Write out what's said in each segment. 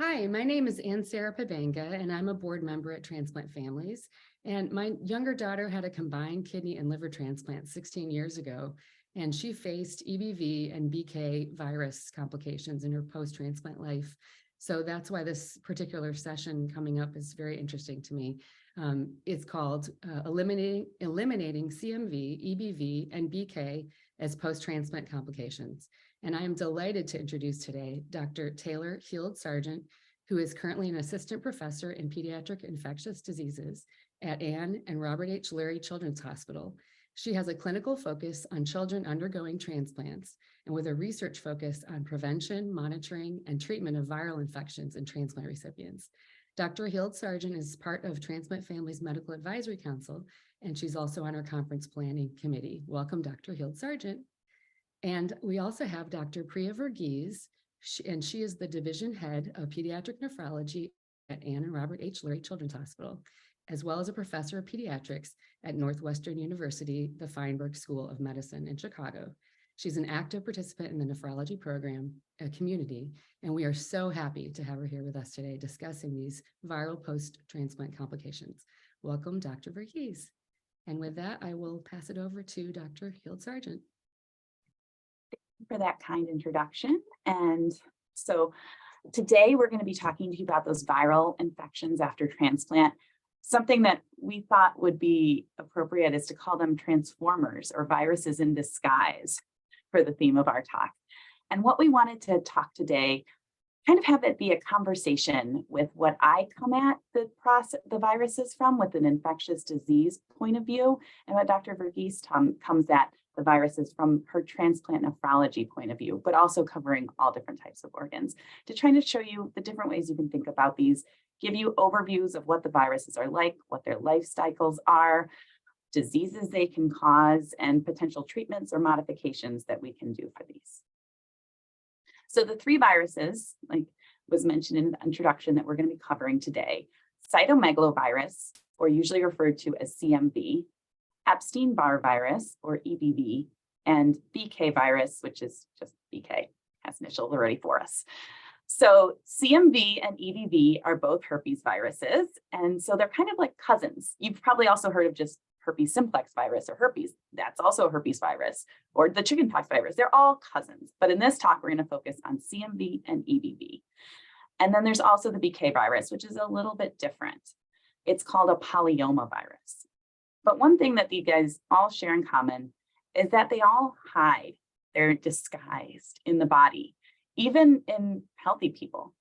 Hi, my name is Ansara Piebenga, and I'm a board member at Transplant Families. And my younger daughter had a combined kidney and liver transplant 16 years ago, and she faced EBV and BK virus complications in her post-transplant life. So that's why this particular session coming up is very interesting to me. It's called Eliminating CMV, EBV, and BK as post-transplant complications. And I am delighted to introduce today Dr. Taylor Heald-Sargent, who is currently an assistant professor in pediatric infectious diseases at Ann and Robert H. Lurie Children's Hospital. She has a clinical focus on children undergoing transplants and with a research focus on prevention, monitoring, and treatment of viral infections in transplant recipients. Dr. Heald-Sargent is part of Transplant Families Medical Advisory Council, and she's also on our conference planning committee. Welcome, Dr. Heald-Sargent. And we also have Dr. Priya Verghese, and she is the division head of pediatric nephrology at Ann and Robert H. Lurie Children's Hospital, as well as a professor of pediatrics at Northwestern University, the Feinberg School of Medicine in Chicago. She's an active participant in the nephrology program community, and we are so happy to have her here with us today discussing these viral post-transplant complications. Welcome, Dr. Verghese. And with that, I will pass it over to Dr. Heald-Sargent. For that kind introduction. And so today we're going to be talking to you about those viral infections after transplant. Something that we thought would be appropriate is to call them transformers or viruses in disguise for the theme of our talk. And what we wanted to talk today, kind of have it be a conversation with what I come at the viruses from with an infectious disease point of view, and what Dr. Verghese comes at the viruses from her transplant nephrology point of view, but also covering all different types of organs to try to show you the different ways you can think about these, give you overviews of what the viruses are like, what their life cycles are, diseases they can cause, and potential treatments or modifications that we can do for these. So the three viruses, like was mentioned in the introduction, that we're going to be covering today: cytomegalovirus, or usually referred to as CMV, Epstein-Barr virus, or EBV, and BK virus, which is just BK, has initials already for us. So CMV and EBV are both herpes viruses, and so they're kind of like cousins. You've probably also heard of just herpes simplex virus or herpes. That's also a herpes virus, or the chickenpox virus. They're all cousins, but in this talk, we're going to focus on CMV and EBV. And then there's also the BK virus, which is a little bit different. It's called a polyomavirus. But one thing that these guys all share in common is that they all hide. They're disguised in the body, even in healthy people.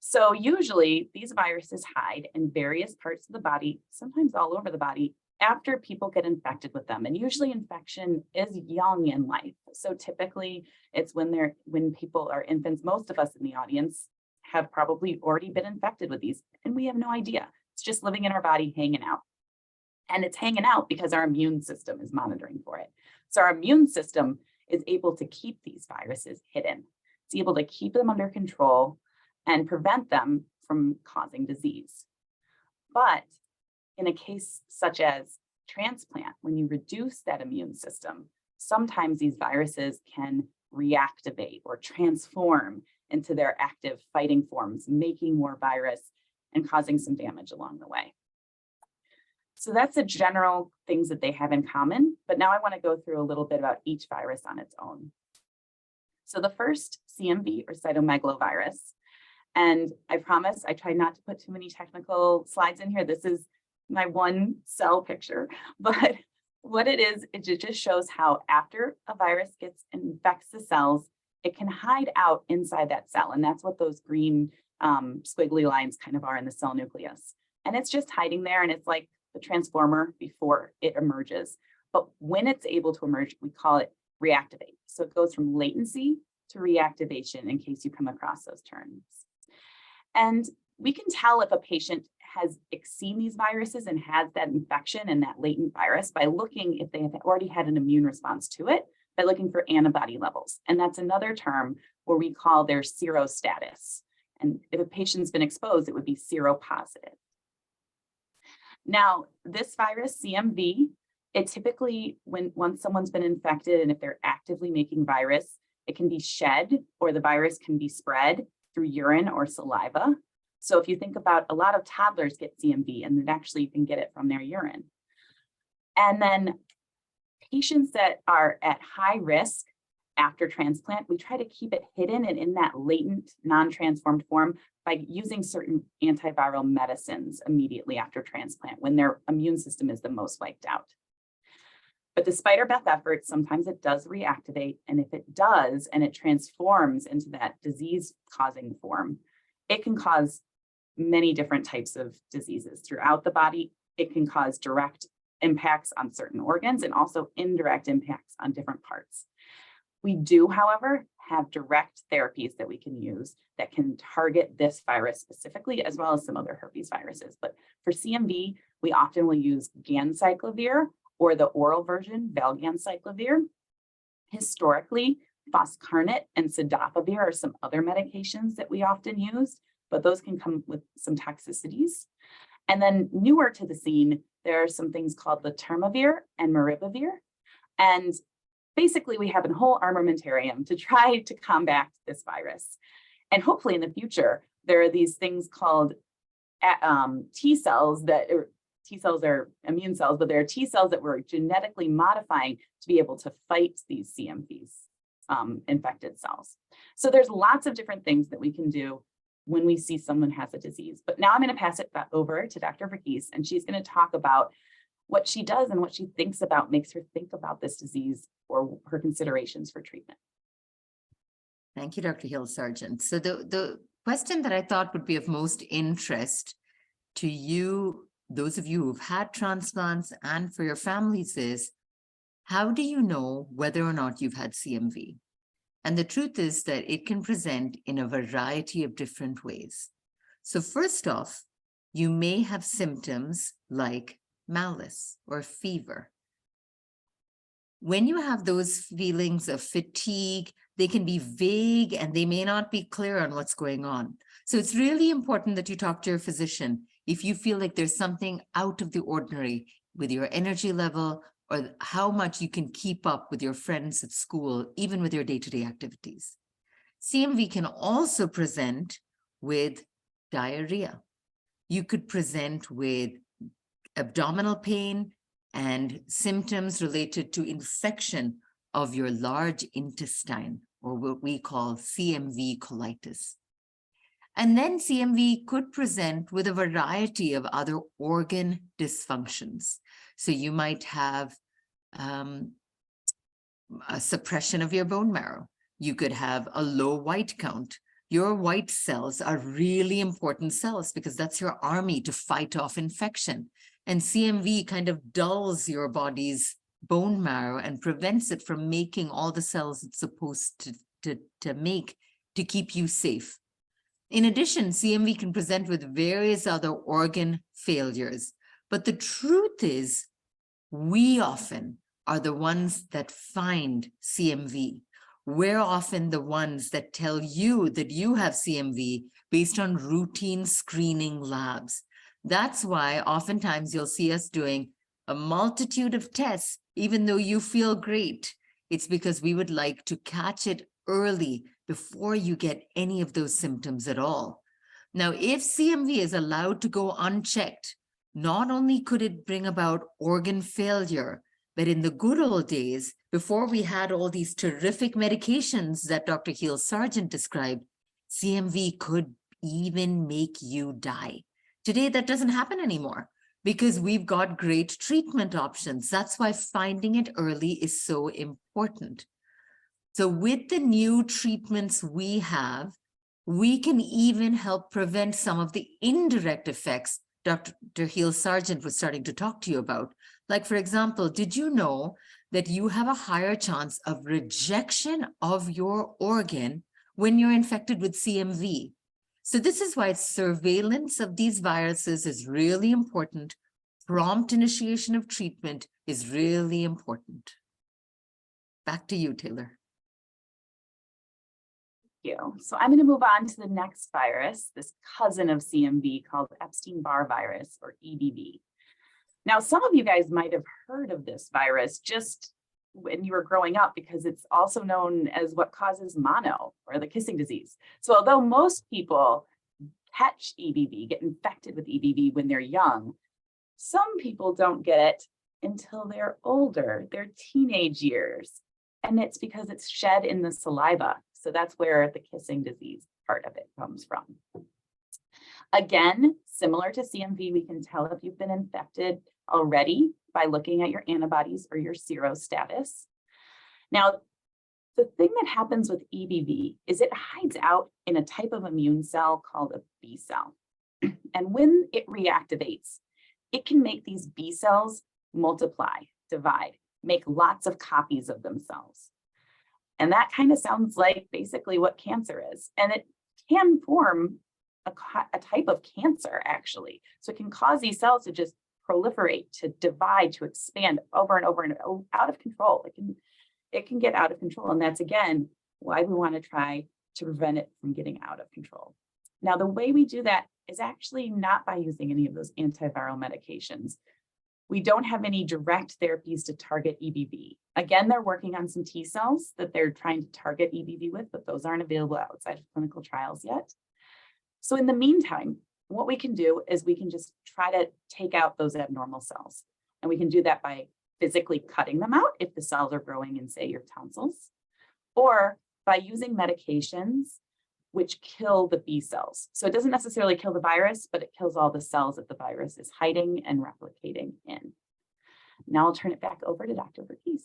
So usually these viruses hide in various parts of the body, sometimes all over the body, after people get infected with them. And usually infection is young in life. So typically it's when people are infants. Most of us in the audience have probably already been infected with these, and we have no idea. It's just living in our body, hanging out. And it's hanging out because our immune system is monitoring for it. So our immune system is able to keep these viruses hidden. It's able to keep them under control and prevent them from causing disease. But in a case such as transplant, when you reduce that immune system, sometimes these viruses can reactivate or transform into their active fighting forms, making more virus and causing some damage along the way. So that's the general things that they have in common. But now I want to go through a little bit about each virus on its own. So the first, CMV, or cytomegalovirus. And I promise I try not to put too many technical slides in here. This is my one cell picture. But what it is, it just shows how after a virus infects the cells, it can hide out inside that cell. And that's what those green squiggly lines kind of are in the cell nucleus. And it's just hiding there, and it's like the transformer before it emerges. But when it's able to emerge, we call it reactivate. So it goes from latency to reactivation, in case you come across those terms. And we can tell if a patient has seen these viruses and has that infection and that latent virus by looking if they have already had an immune response to it, by looking for antibody levels. And that's another term where we call their serostatus. And if a patient's been exposed, it would be seropositive. Now, this virus, CMV, it typically, once someone's been infected and if they're actively making virus, it can be shed or the virus can be spread through urine or saliva. So if you think about, a lot of toddlers get CMV, and then actually you can get it from their urine. And then patients that are at high risk after transplant, we try to keep it hidden and in that latent, non-transformed form by using certain antiviral medicines immediately after transplant when their immune system is the most wiped out. But despite our best efforts, sometimes it does reactivate. And if it does, and it transforms into that disease-causing form, it can cause many different types of diseases throughout the body. It can cause direct impacts on certain organs and also indirect impacts on different parts. We do, however, have direct therapies that we can use that can target this virus specifically, as well as some other herpes viruses. But for CMV, we often will use ganciclovir, or the oral version, valganciclovir. Historically, foscarnet and cidofovir are some other medications that we often use, but those can come with some toxicities. And then newer to the scene, there are some things called letermovir and maribavir. And basically, we have a whole armamentarium to try to combat this virus. And hopefully in the future, there are these things called T cells that are, T cells are immune cells, but there are T cells that we're genetically modifying to be able to fight these CMVs, infected cells. So there's lots of different things that we can do when we see someone has a disease. But now I'm going to pass it back over to Dr. Verghese, and she's going to talk about what she does and what she thinks about, makes her think about this disease or her considerations for treatment. Thank you, Dr. Heald-Sargent. So the question that I thought would be of most interest to you, those of you who've had transplants, and for your families is, how do you know whether or not you've had CMV? And the truth is that it can present in a variety of different ways. So first off, you may have symptoms like malaise or fever. When you have those feelings of fatigue, they can be vague and they may not be clear on what's going on. So it's really important that you talk to your physician if you feel like there's something out of the ordinary with your energy level or how much you can keep up with your friends at school, even with your day-to-day activities. CMV can also present with diarrhea. You could present with abdominal pain and symptoms related to infection of your large intestine, or what we call CMV colitis. And then CMV could present with a variety of other organ dysfunctions. So you might have a suppression of your bone marrow. You could have a low white count. Your white cells are really important cells because that's your army to fight off infection. And CMV kind of dulls your body's bone marrow and prevents it from making all the cells it's supposed to make to keep you safe. In addition, CMV can present with various other organ failures. But the truth is, we often are the ones that find CMV. We're often the ones that tell you that you have CMV based on routine screening labs. That's why oftentimes you'll see us doing a multitude of tests, even though you feel great. It's because we would like to catch it early before you get any of those symptoms at all. Now, if CMV is allowed to go unchecked, not only could it bring about organ failure, but in the good old days, before we had all these terrific medications that Dr. Heald-Sargent described, CMV could even make you die. Today, that doesn't happen anymore because we've got great treatment options. That's why finding it early is so important. So with the new treatments we have, we can even help prevent some of the indirect effects Dr. Heald-Sargent was starting to talk to you about. Like, for example, did you know that you have a higher chance of rejection of your organ when you're infected with CMV? So this is why surveillance of these viruses is really important. Prompt initiation of treatment is really important. Back to you, Taylor. You. So I'm going to move on to the next virus, this cousin of CMV called Epstein-Barr virus, or EBV. Now, some of you guys might have heard of this virus just when you were growing up, because it's also known as what causes mono, or the kissing disease. So although most people catch EBV, get infected with EBV when they're young, some people don't get it until they're older, their teenage years. And it's because it's shed in the saliva. So that's where the kissing disease part of it comes from. Again, similar to CMV, we can tell if you've been infected already by looking at your antibodies or your serostatus. Now, the thing that happens with EBV is it hides out in a type of immune cell called a B cell. And when it reactivates, it can make these B cells multiply, divide, make lots of copies of themselves. And that kind of sounds like basically what cancer is. And it can form a type of cancer, actually. So it can cause these cells to just proliferate, to divide, to expand over and over and out of control. It can get out of control. And that's, again, why we want to try to prevent it from getting out of control. Now, the way we do that is actually not by using any of those antiviral medications. We don't have any direct therapies to target EBV. Again, they're working on some T cells that they're trying to target EBV with, but those aren't available outside of clinical trials yet. So in the meantime, what we can do is we can just try to take out those abnormal cells. And we can do that by physically cutting them out if the cells are growing in, say, your tonsils, or by using medications which kill the B cells. So it doesn't necessarily kill the virus, but it kills all the cells that the virus is hiding and replicating in. Now I'll turn it back over to Dr. Verghese.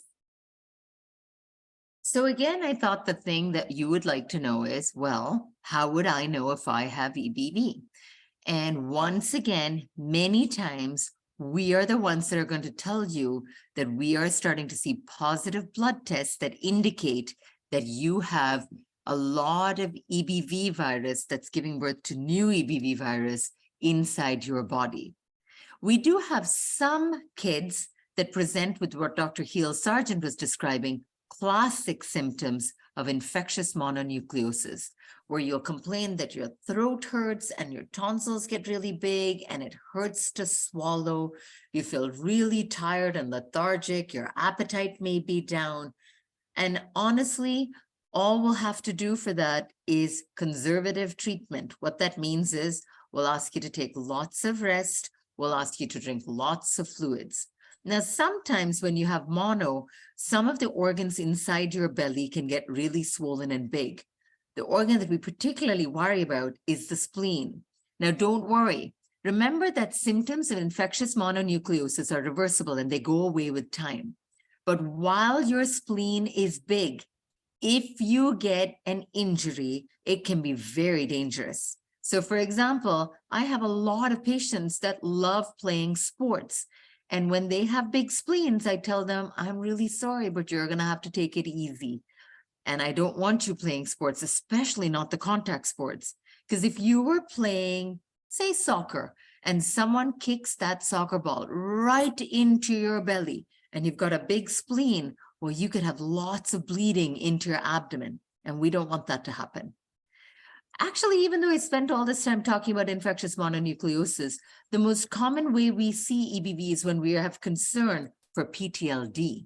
So again, I thought the thing that you would like to know is, well, how would I know if I have EBV? And once again, many times, we are the ones that are going to tell you that we are starting to see positive blood tests that indicate that you have a lot of EBV virus that's giving birth to new EBV virus inside your body. We do have some kids that present with what Dr. Heald-Sargent was describing, classic symptoms of infectious mononucleosis, where you'll complain that your throat hurts and your tonsils get really big and it hurts to swallow. You feel really tired and lethargic. Your appetite may be down. And honestly, all we'll have to do for that is conservative treatment. What that means is we'll ask you to take lots of rest. We'll ask you to drink lots of fluids. Now, sometimes when you have mono, some of the organs inside your belly can get really swollen and big. The organ that we particularly worry about is the spleen. Now, don't worry. Remember that symptoms of infectious mononucleosis are reversible and they go away with time. But while your spleen is big, if you get an injury, it can be very dangerous. So, for example, I have a lot of patients that love playing sports. And when they have big spleens, I tell them, I'm really sorry, but you're going to have to take it easy. And I don't want you playing sports, especially not the contact sports. Because if you were playing, say, soccer, and someone kicks that soccer ball right into your belly, and you've got a big spleen, well, you could have lots of bleeding into your abdomen. And we don't want that to happen. Actually, even though I spent all this time talking about infectious mononucleosis, the most common way we see EBV is when we have concern for PTLD.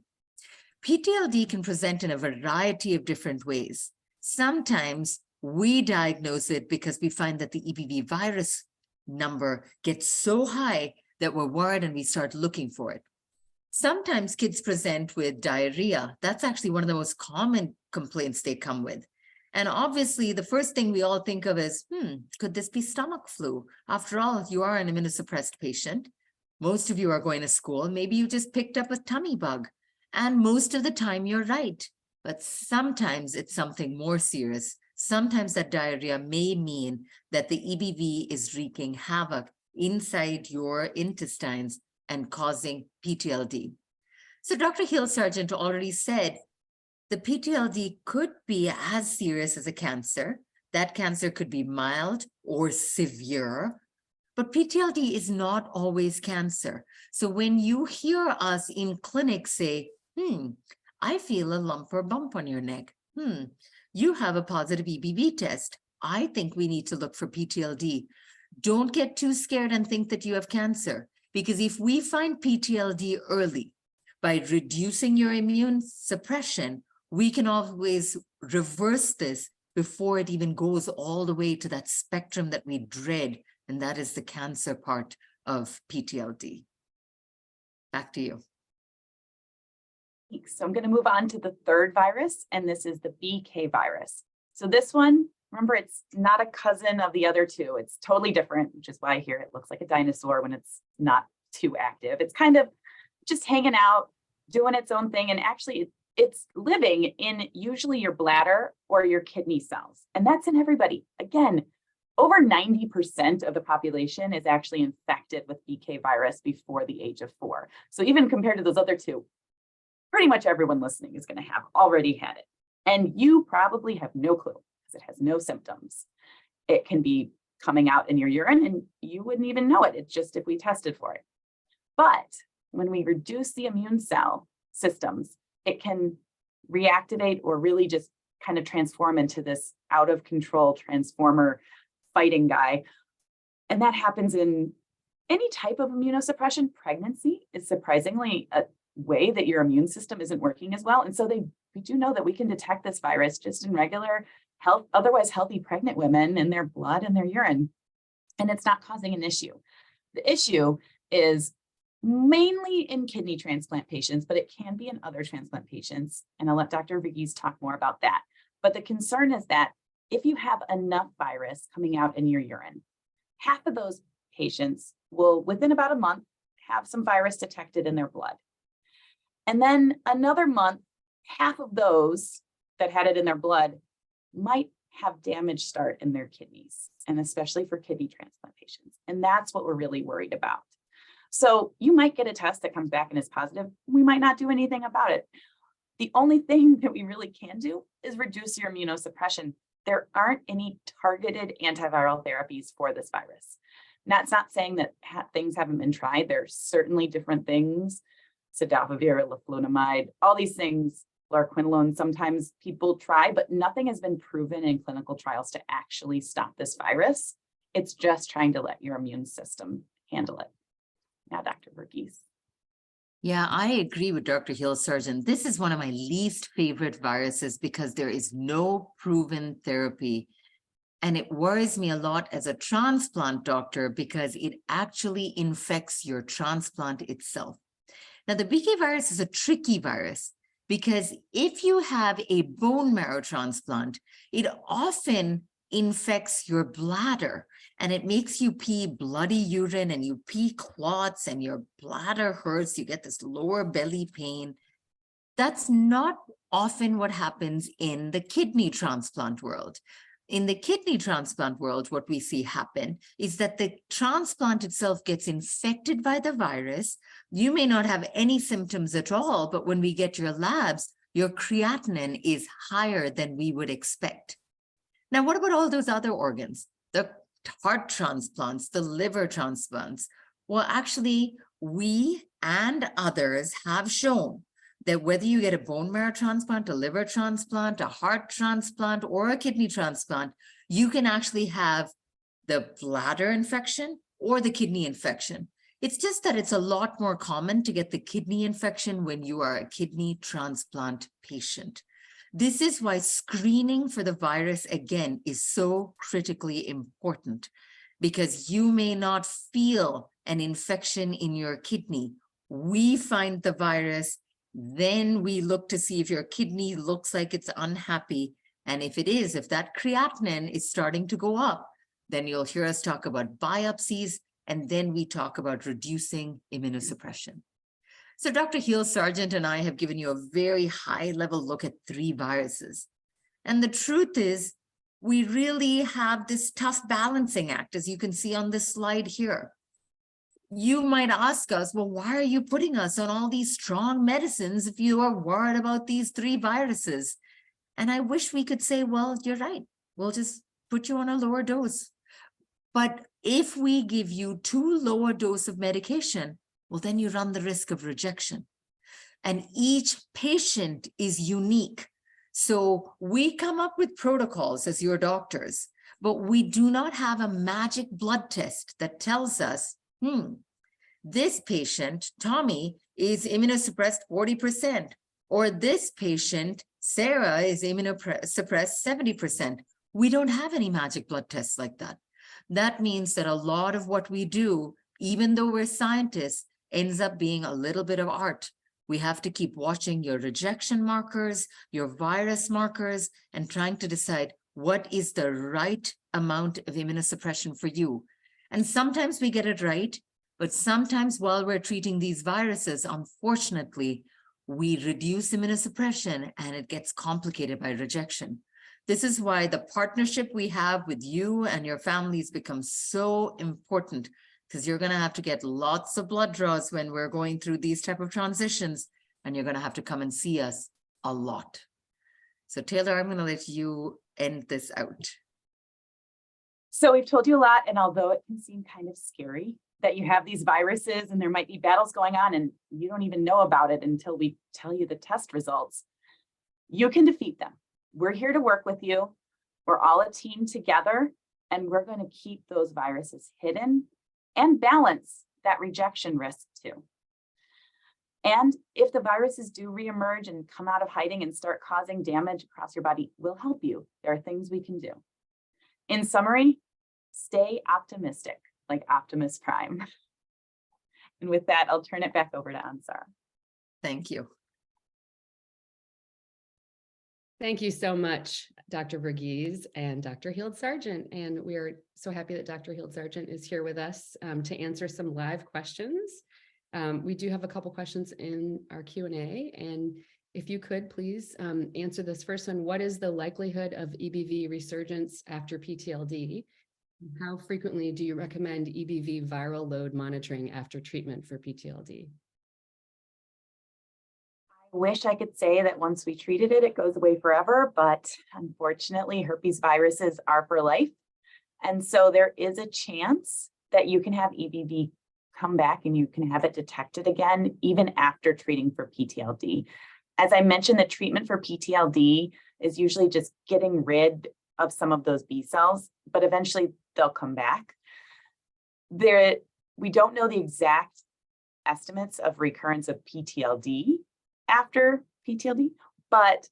PTLD can present in a variety of different ways. Sometimes we diagnose it because we find that the EBV virus number gets so high that we're worried and we start looking for it. Sometimes kids present with diarrhea. That's actually one of the most common complaints they come with. And obviously, the first thing we all think of is, could this be stomach flu? After all, you are an immunosuppressed patient. Most of you are going to school. Maybe you just picked up a tummy bug. And most of the time, you're right. But sometimes it's something more serious. Sometimes that diarrhea may mean that the EBV is wreaking havoc inside your intestines and causing PTLD. So Dr. Heald-Sargent already said, the PTLD could be as serious as a cancer. That cancer could be mild or severe, but PTLD is not always cancer. So when you hear us in clinic say, I feel a lump or bump on your neck. You have a positive EBV test. I think we need to look for PTLD. Don't get too scared and think that you have cancer, because if we find PTLD early, by reducing your immune suppression, we can always reverse this before it even goes all the way to that spectrum that we dread, and that is the cancer part of PTLD. Back to you. So I'm going to move on to the third virus, and this is the BK virus. So this one, remember, it's not a cousin of the other two. It's totally different, which is why here it looks like a dinosaur when it's not too active. It's kind of just hanging out, doing its own thing, and actually it's living in usually your bladder or your kidney cells. And that's in everybody. Again, over 90% of the population is actually infected with BK virus before the age of 4. So even compared to those other two, pretty much everyone listening is going to have already had it. And you probably have no clue because it has no symptoms. It can be coming out in your urine and you wouldn't even know it. It's just if we tested for it. But when we reduce the immune cell systems, it can reactivate or really just kind of transform into this out of control transformer fighting guy. And that happens in any type of immunosuppression. Pregnancy is surprisingly a way that your immune system isn't working as well. And so we do know that we can detect this virus just in regular health, otherwise healthy pregnant women in their blood and their urine. And it's not causing an issue. The issue is mainly in kidney transplant patients, but it can be in other transplant patients. And I'll let Dr. Verghese talk more about that. But the concern is that if you have enough virus coming out in your urine, half of those patients will, within about a month, have some virus detected in their blood. And then another month, half of those that had it in their blood might have damage start in their kidneys, and especially for kidney transplant patients. And that's what we're really worried about. So you might get a test that comes back and is positive. We might not do anything about it. The only thing that we really can do is reduce your immunosuppression. There aren't any targeted antiviral therapies for this virus. That's not saying that things haven't been tried. There's certainly different things, cidofovir, leflunomide, all these things, fluoroquinolone, sometimes people try, but nothing has been proven in clinical trials to actually stop this virus. It's just trying to let your immune system handle it. Now, Dr. Verghese. Yeah, I agree with Dr. Heald-Sargent. This is one of my least favorite viruses because there is no proven therapy. And it worries me a lot as a transplant doctor because it actually infects your transplant itself. Now, the BK virus is a tricky virus because if you have a bone marrow transplant, it often infects your bladder and it makes you pee bloody urine and you pee clots and your bladder hurts. You get this lower belly pain. That's not often what happens in the kidney transplant world. In the kidney transplant world, what we see happen is that the transplant itself gets infected by the virus. You may not have any symptoms at all, but when we get your labs, your creatinine is higher than we would expect. Now, what about all those other organs? The heart transplants, the liver transplants? Well, actually, we and others have shown that whether you get a bone marrow transplant, a liver transplant, a heart transplant, or a kidney transplant, you can actually have the bladder infection or the kidney infection. It's just that it's a lot more common to get the kidney infection when you are a kidney transplant patient. This is why screening for the virus, again, is so critically important, because you may not feel an infection in your kidney. We find the virus, then we look to see if your kidney looks like it's unhappy. And if it is, if that creatinine is starting to go up, then you'll hear us talk about biopsies, and then we talk about reducing immunosuppression. So Dr. Heald-Sargent and I have given you a very high-level look at 3 viruses. And the truth is, we really have this tough balancing act, as you can see on this slide here. You might ask us, well, why are you putting us on all these strong medicines if you are worried about these 3 viruses? And I wish we could say, well, you're right. We'll just put you on a lower dose. But if we give you too low a dose of medication, well, then you run the risk of rejection. And each patient is unique. So we come up with protocols as your doctors, but we do not have a magic blood test that tells us, this patient, Tommy, is immunosuppressed 40%, or this patient, Sarah, is immunosuppressed 70%. We don't have any magic blood tests like that. That means that a lot of what we do, even though we're scientists, ends up being a little bit of art. We have to keep watching your rejection markers, your virus markers, and trying to decide what is the right amount of immunosuppression for you. And sometimes we get it right, but sometimes while we're treating these viruses, unfortunately, we reduce immunosuppression and it gets complicated by rejection. This is why the partnership we have with you and your families becomes so important, because you're going to have to get lots of blood draws when we're going through these type of transitions, and you're going to have to come and see us a lot. So Taylor, I'm going to let you end this out. So we've told you a lot, and although it can seem kind of scary that you have these viruses and there might be battles going on and you don't even know about it until we tell you the test results, you can defeat them. We're here to work with you. We're all a team together, and we're going to keep those viruses hidden and balance that rejection risk too. And if the viruses do reemerge and come out of hiding and start causing damage across your body, we'll help you. There are things we can do. In summary, stay optimistic, like Optimus Prime. And with that, I'll turn it back over to Ansara. Thank you. Thank you so much, Dr. Verghese and Dr. Heald-Sargent. And we are so happy that Dr. Heald-Sargent is here with us to answer some live questions. We do have a couple questions in our Q&A, and if you could please answer this first one. What is the likelihood of EBV resurgence after PTLD? How frequently do you recommend EBV viral load monitoring after treatment for PTLD? I wish I could say that once we treated it, it goes away forever, but unfortunately, herpes viruses are for life. And so there is a chance that you can have EBV come back and you can have it detected again, even after treating for PTLD. As I mentioned, the treatment for PTLD is usually just getting rid of some of those B cells, but eventually they'll come back. We don't know the exact estimates of recurrence of PTLD after PTLD, but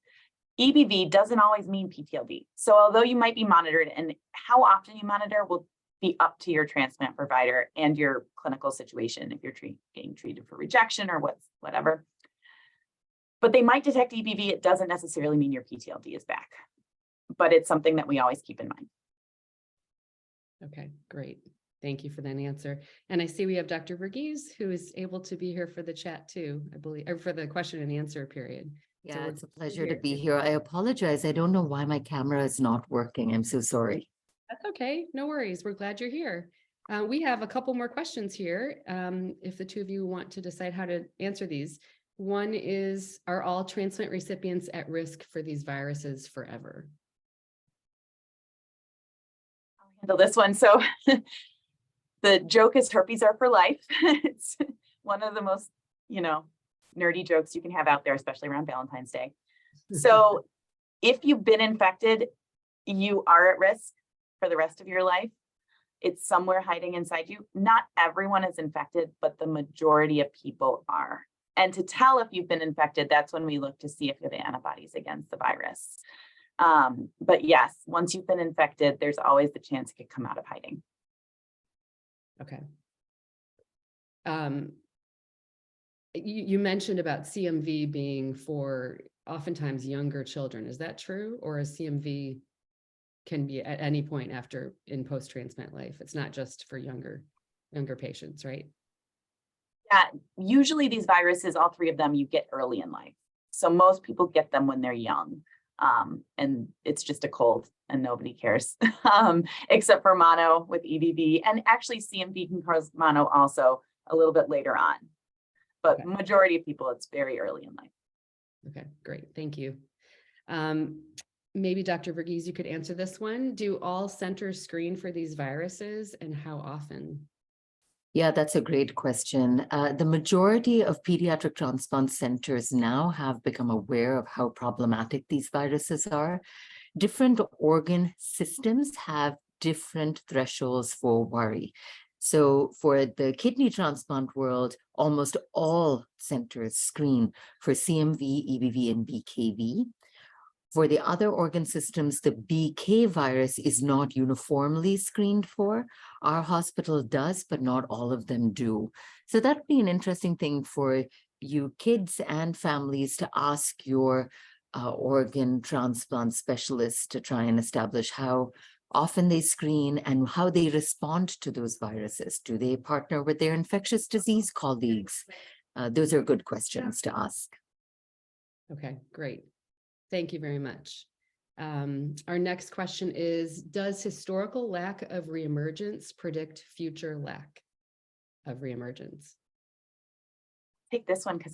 EBV doesn't always mean PTLD. So although you might be monitored, and how often you monitor will be up to your transplant provider and your clinical situation, if you're getting treated for rejection or whatever. But they might detect EBV. It doesn't necessarily mean your PTLD is back, but it's something that we always keep in mind. Okay, great. Thank you for that answer. And I see we have Dr. Verghese, who is able to be here for the chat too, I believe, or for the question and answer period. Yeah, So it's a pleasure to be here. I apologize. I don't know why my camera is not working. I'm so sorry. That's okay. No worries. We're glad you're here. We have a couple more questions here. If the two of you want to decide how to answer these. One is, are all transplant recipients at risk for these viruses forever? I'll handle this one. So the joke is herpes are for life. It's one of the most, nerdy jokes you can have out there, especially around Valentine's Day. So if you've been infected, you are at risk for the rest of your life. It's somewhere hiding inside you. Not everyone is infected, but the majority of people are. And to tell if you've been infected, that's when we look to see if you have antibodies against the virus. But yes, once you've been infected, there's always the chance it could come out of hiding. Okay. You mentioned about CMV being for oftentimes younger children. Is that true? Or is CMV can be at any point in post-transplant life? It's not just for younger patients, right? Yeah, usually these viruses, all three of them, you get early in life. So most people get them when they're young. And it's just a cold and nobody cares, except for mono with EBV. And actually CMV can cause mono also a little bit later on. But okay. Majority of people, it's very early in life. Okay, great. Thank you. Maybe Dr. Verghese, you could answer this one. Do all centers screen for these viruses, and how often? Yeah, that's a great question. The majority of pediatric transplant centers now have become aware of how problematic these viruses are. Different organ systems have different thresholds for worry. So for the kidney transplant world, almost all centers screen for CMV, EBV, and BKV. For the other organ systems, the BK virus is not uniformly screened for. Our hospital does, but not all of them do. So that would be an interesting thing for you kids and families to ask your organ transplant specialist to try and establish how often they screen and how they respond to those viruses. Do they partner with their infectious disease colleagues? Those are good questions to ask. Okay, great. Thank you very much. Our next question is, does historical lack of reemergence predict future lack of reemergence? Take this one because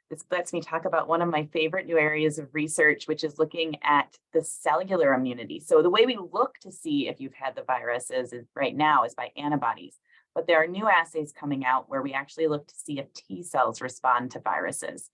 this lets me talk about one of my favorite new areas of research, which is looking at the cellular immunity. So the way we look to see if you've had the virus is right now is by antibodies, but there are new assays coming out where we actually look to see if T cells respond to viruses.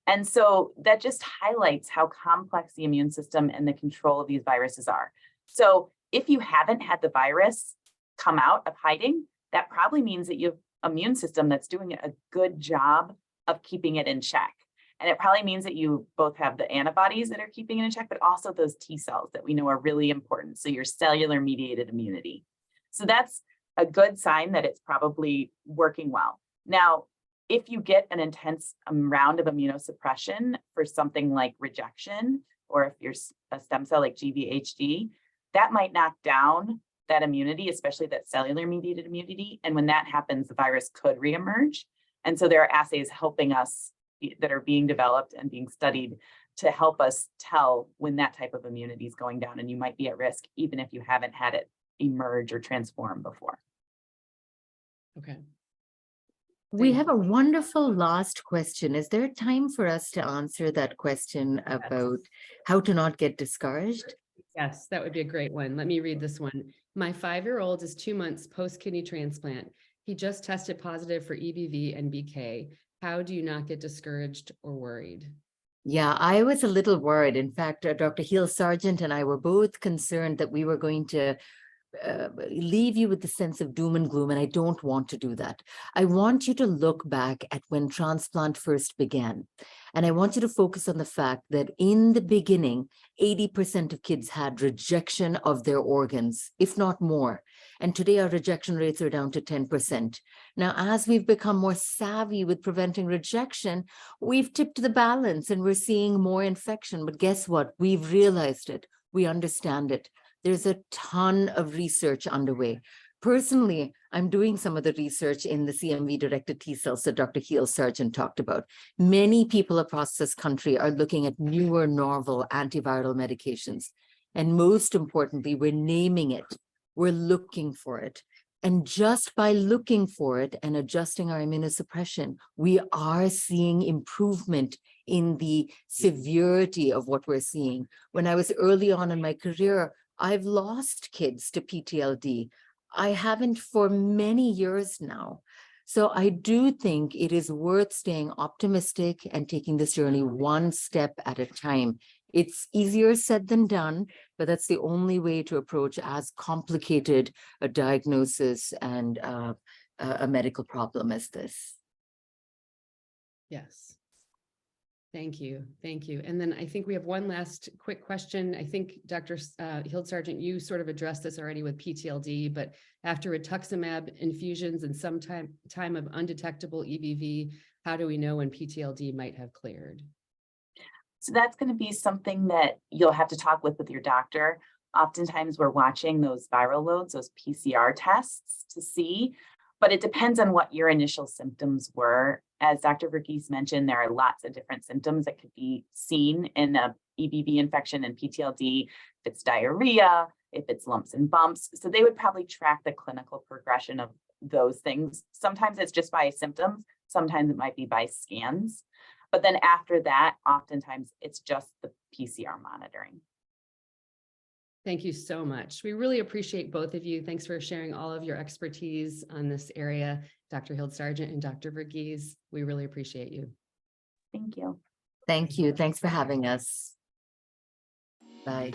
And so that just highlights how complex the immune system and the control of these viruses are. So if you haven't had the virus come out of hiding, that probably means that you have an immune system that's doing a good job of keeping it in check. And it probably means that you both have the antibodies that are keeping it in check, but also those T cells that we know are really important. So your cellular mediated immunity. So that's a good sign that it's probably working well. Now, if you get an intense round of immunosuppression for something like rejection, or if you're a stem cell like GVHD, that might knock down that immunity, especially that cellular mediated immunity. And when that happens, the virus could reemerge. And so there are assays helping us that are being developed and being studied to help us tell when that type of immunity is going down, and you might be at risk even if you haven't had it emerge or transform before. Okay. We have a wonderful last question. Is there time for us to answer that question about how to not get discouraged? Yes, that would be a great one. Let me read this one. My 5-year-old is 2 months post-kidney transplant. He just tested positive for EBV and BK. How do you not get discouraged or worried? Yeah, I was a little worried. In fact, Dr. Heald-Sargent and I were both concerned that we were going to leave you with the sense of doom and gloom, and I don't want to do that. I want you to look back at when transplant first began, and I want you to focus on the fact that in the beginning, 80% of kids had rejection of their organs, if not more. And today our rejection rates are down to 10%. Now, as we've become more savvy with preventing rejection, we've tipped the balance and we're seeing more infection. But guess what? We've realized it. We understand it. There's a ton of research underway. Personally, I'm doing some of the research in the CMV-directed T cells that Dr. Heald-Sargent talked about. Many people across this country are looking at newer, novel antiviral medications. And most importantly, we're naming it. We're looking for it. And just by looking for it and adjusting our immunosuppression, we are seeing improvement in the severity of what we're seeing. When I was early on in my career, I've lost kids to PTLD. I haven't for many years now. So I do think it is worth staying optimistic and taking this journey one step at a time. It's easier said than done, but that's the only way to approach as complicated a diagnosis and a medical problem as this. Yes. Thank you. Thank you. And then I think we have one last quick question. I think Dr. Heald-Sargent, you sort of addressed this already with PTLD, but after rituximab infusions and some time of undetectable EBV, how do we know when PTLD might have cleared? So that's going to be something that you'll have to talk with your doctor. Oftentimes we're watching those viral loads, those PCR tests to see, but it depends on what your initial symptoms were. As Dr. Verghese mentioned, there are lots of different symptoms that could be seen in a EBV infection and PTLD. If it's diarrhea, if it's lumps and bumps. So they would probably track the clinical progression of those things. Sometimes it's just by symptoms. Sometimes it might be by scans. But then after that, oftentimes it's just the PCR monitoring. Thank you so much. We really appreciate both of you. Thanks for sharing all of your expertise on this area, Dr. Heald-Sargent and Dr. Verghese. We really appreciate you. Thank you. Thank you. Thanks for having us. Bye.